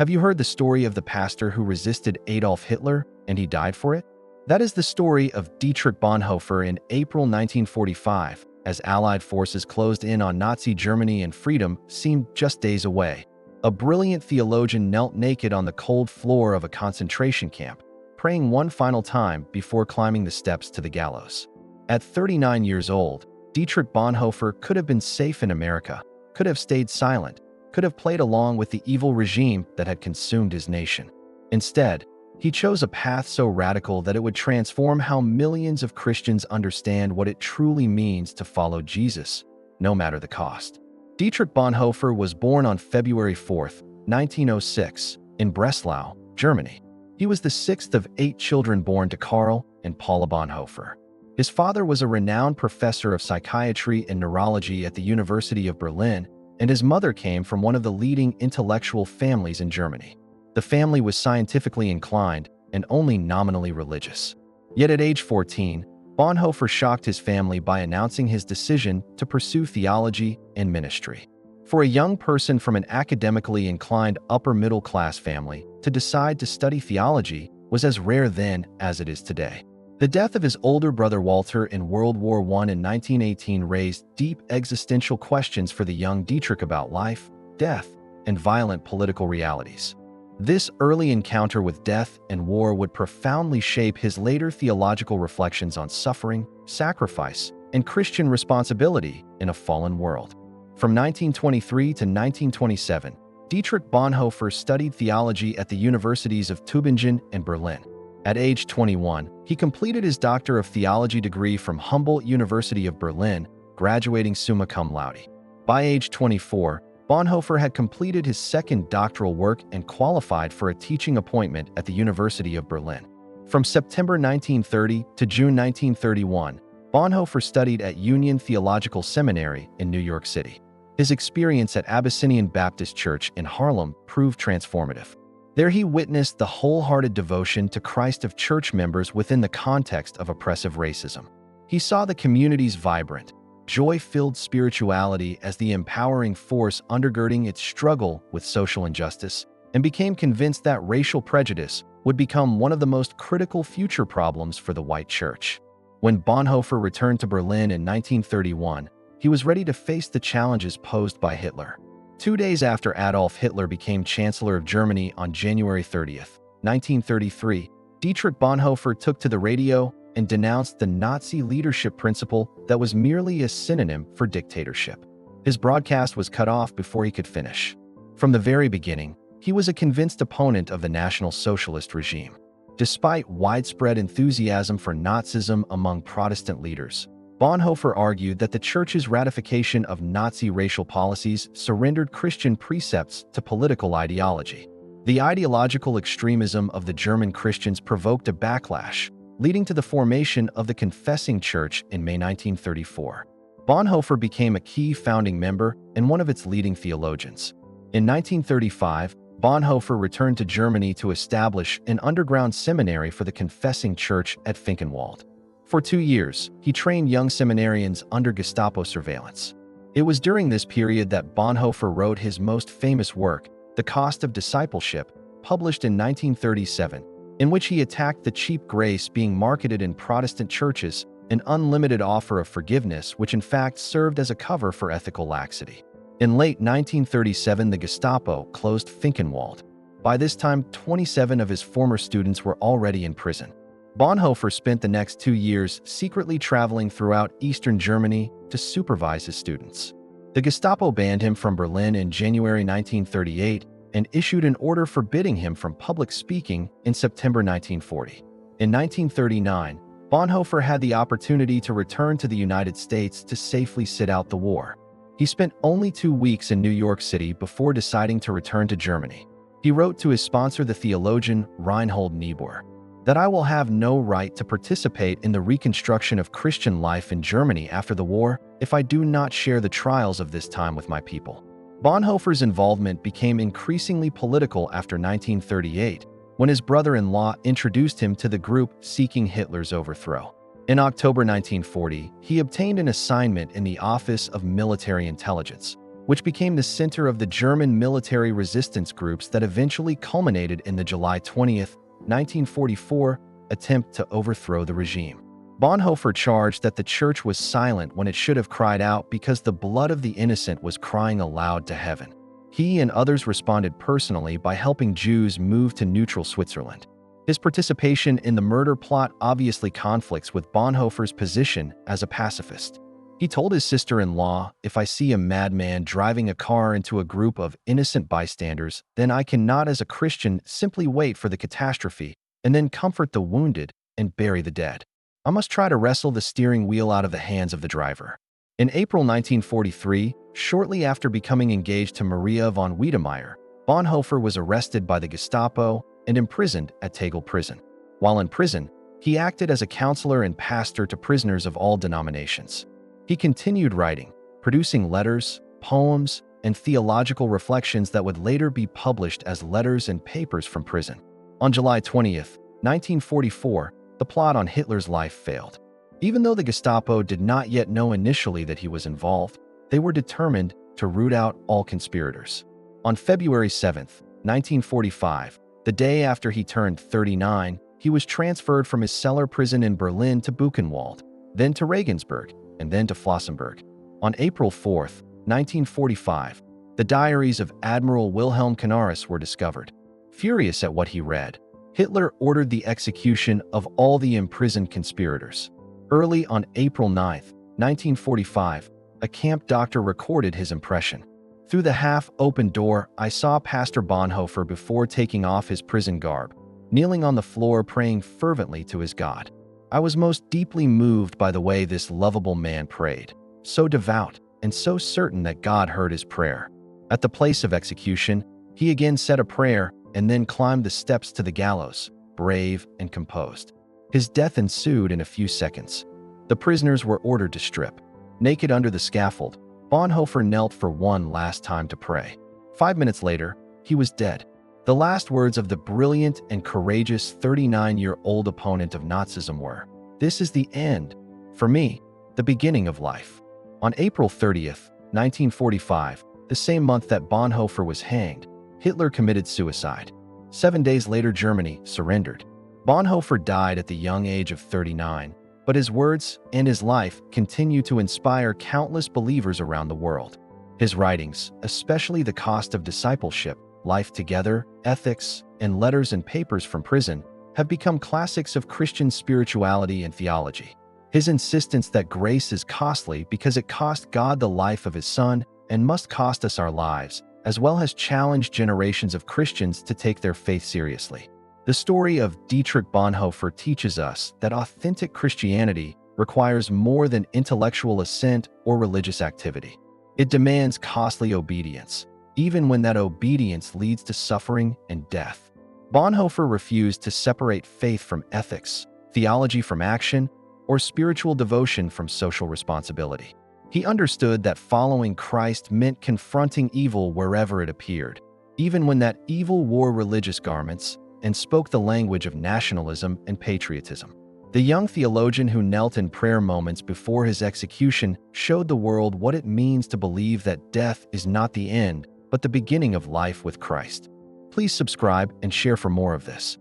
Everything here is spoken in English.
Have you heard the story of the pastor who resisted Adolf Hitler and he died for it? That is the story of Dietrich Bonhoeffer in April 1945, as Allied forces closed in on Nazi Germany and freedom seemed just days away. A brilliant theologian knelt naked on the cold floor of a concentration camp, praying one final time before climbing the steps to the gallows. At 39 years old, Dietrich Bonhoeffer could have been safe in America, could have stayed silent, could have played along with the evil regime that had consumed his nation. Instead, he chose a path so radical that it would transform how millions of Christians understand what it truly means to follow Jesus, no matter the cost. Dietrich Bonhoeffer was born on February 4, 1906, in Breslau, Germany. He was the sixth of 8 children born to Karl and Paula Bonhoeffer. His father was a renowned professor of psychiatry and neurology at the University of Berlin, and his mother came from one of the leading intellectual families in Germany. The family was scientifically inclined and only nominally religious. Yet at age 14, Bonhoeffer shocked his family by announcing his decision to pursue theology and ministry. For a young person from an academically inclined upper-middle-class family to decide to study theology was as rare then as it is today. The death of his older brother Walter in World War I in 1918 raised deep existential questions for the young Dietrich about life, death, and violent political realities. This early encounter with death and war would profoundly shape his later theological reflections on suffering, sacrifice, and Christian responsibility in a fallen world. From 1923 to 1927, Dietrich Bonhoeffer studied theology at the universities of Tübingen and Berlin. At age 21, he completed his Doctor of Theology degree from Humboldt University of Berlin, graduating summa cum laude. By age 24, Bonhoeffer had completed his second doctoral work and qualified for a teaching appointment at the University of Berlin. From September 1930 to June 1931, Bonhoeffer studied at Union Theological Seminary in New York City. His experience at Abyssinian Baptist Church in Harlem proved transformative. There he witnessed the wholehearted devotion to Christ of church members within the context of oppressive racism. He saw the community's vibrant, joy-filled spirituality as the empowering force undergirding its struggle with social injustice, and became convinced that racial prejudice would become one of the most critical future problems for the white church. When Bonhoeffer returned to Berlin in 1931, he was ready to face the challenges posed by Hitler. 2 days after Adolf Hitler became Chancellor of Germany on January 30, 1933, Dietrich Bonhoeffer took to the radio and denounced the Nazi leadership principle that was merely a synonym for dictatorship. His broadcast was cut off before he could finish. From the very beginning, he was a convinced opponent of the National Socialist regime. Despite widespread enthusiasm for Nazism among Protestant leaders, Bonhoeffer argued that the Church's ratification of Nazi racial policies surrendered Christian precepts to political ideology. The ideological extremism of the German Christians provoked a backlash, leading to the formation of the Confessing Church in May 1934. Bonhoeffer became a key founding member and one of its leading theologians. In 1935, Bonhoeffer returned to Germany to establish an underground seminary for the Confessing Church at Finkenwald. For 2 years, he trained young seminarians under Gestapo surveillance. It was during this period that Bonhoeffer wrote his most famous work, The Cost of Discipleship, published in 1937, in which he attacked the cheap grace being marketed in Protestant churches, an unlimited offer of forgiveness which in fact served as a cover for ethical laxity. In late 1937, the Gestapo closed Finkenwald. By this time, 27 of his former students were already in prison. Bonhoeffer spent the next 2 years secretly traveling throughout Eastern Germany to supervise his students. The Gestapo banned him from Berlin in January 1938 and issued an order forbidding him from public speaking in September 1940. In 1939, Bonhoeffer had the opportunity to return to the United States to safely sit out the war. He spent only 2 weeks in New York City before deciding to return to Germany. He wrote to his sponsor, the theologian Reinhold Niebuhr, that I will have no right to participate in the reconstruction of Christian life in Germany after the war if I do not share the trials of this time with my people. Bonhoeffer's involvement became increasingly political after 1938, when his brother-in-law introduced him to the group seeking Hitler's overthrow. In October 1940, he obtained an assignment in the Office of Military Intelligence, which became the center of the German military resistance groups that eventually culminated in the July 20th, 1944 attempt to overthrow the regime. Bonhoeffer charged that the church was silent when it should have cried out because the blood of the innocent was crying aloud to heaven. He and others responded personally by helping Jews move to neutral Switzerland. His participation in the murder plot obviously conflicts with Bonhoeffer's position as a pacifist. He told his sister-in-law, "If I see a madman driving a car into a group of innocent bystanders, then I cannot as a Christian simply wait for the catastrophe and then comfort the wounded and bury the dead. I must try to wrestle the steering wheel out of the hands of the driver." In April 1943, shortly after becoming engaged to Maria von Wiedemeyer, Bonhoeffer was arrested by the Gestapo and imprisoned at Tegel prison. While in prison, he acted as a counselor and pastor to prisoners of all denominations. He continued writing, producing letters, poems, and theological reflections that would later be published as letters and papers from prison. On July 20th, 1944, the plot on Hitler's life failed. Even though the Gestapo did not yet know initially that he was involved, they were determined to root out all conspirators. On February 7th, 1945, the day after he turned 39, he was transferred from his cellar prison in Berlin to Buchenwald, then to Regensburg, and then to Flossenburg. On April 4th, 1945, the diaries of Admiral Wilhelm Canaris were discovered. Furious at what he read, Hitler ordered the execution of all the imprisoned conspirators. Early on April 9th, 1945, a camp doctor recorded his impression. "Through the half-open door, I saw Pastor Bonhoeffer before taking off his prison garb, kneeling on the floor praying fervently to his God. I was most deeply moved by the way this lovable man prayed, so devout and so certain that God heard his prayer. At the place of execution, he again said a prayer and then climbed the steps to the gallows, brave and composed. His death ensued in a few seconds. The prisoners were ordered to strip. Naked under the scaffold, Bonhoeffer knelt for one last time to pray. 5 minutes later, he was dead. The last words of the brilliant and courageous 39-year-old opponent of Nazism were, "This is the end. For me, the beginning of life." On April 30th, 1945, the same month that Bonhoeffer was hanged, Hitler committed suicide. 7 days later, Germany surrendered. Bonhoeffer died at the young age of 39, but his words and his life continue to inspire countless believers around the world. His writings, especially The Cost of Discipleship, Life Together, Ethics, and Letters and Papers from Prison, have become classics of Christian spirituality and theology. His insistence that grace is costly because it cost God the life of his Son and must cost us our lives, as well has challenged generations of Christians to take their faith seriously. The story of Dietrich Bonhoeffer teaches us that authentic Christianity requires more than intellectual assent or religious activity. It demands costly obedience, even when that obedience leads to suffering and death. Bonhoeffer refused to separate faith from ethics, theology from action, or spiritual devotion from social responsibility. He understood that following Christ meant confronting evil wherever it appeared, even when that evil wore religious garments and spoke the language of nationalism and patriotism. The young theologian who knelt in prayer moments before his execution showed the world what it means to believe that death is not the end, but the beginning of life with Christ. Please subscribe and share for more of this.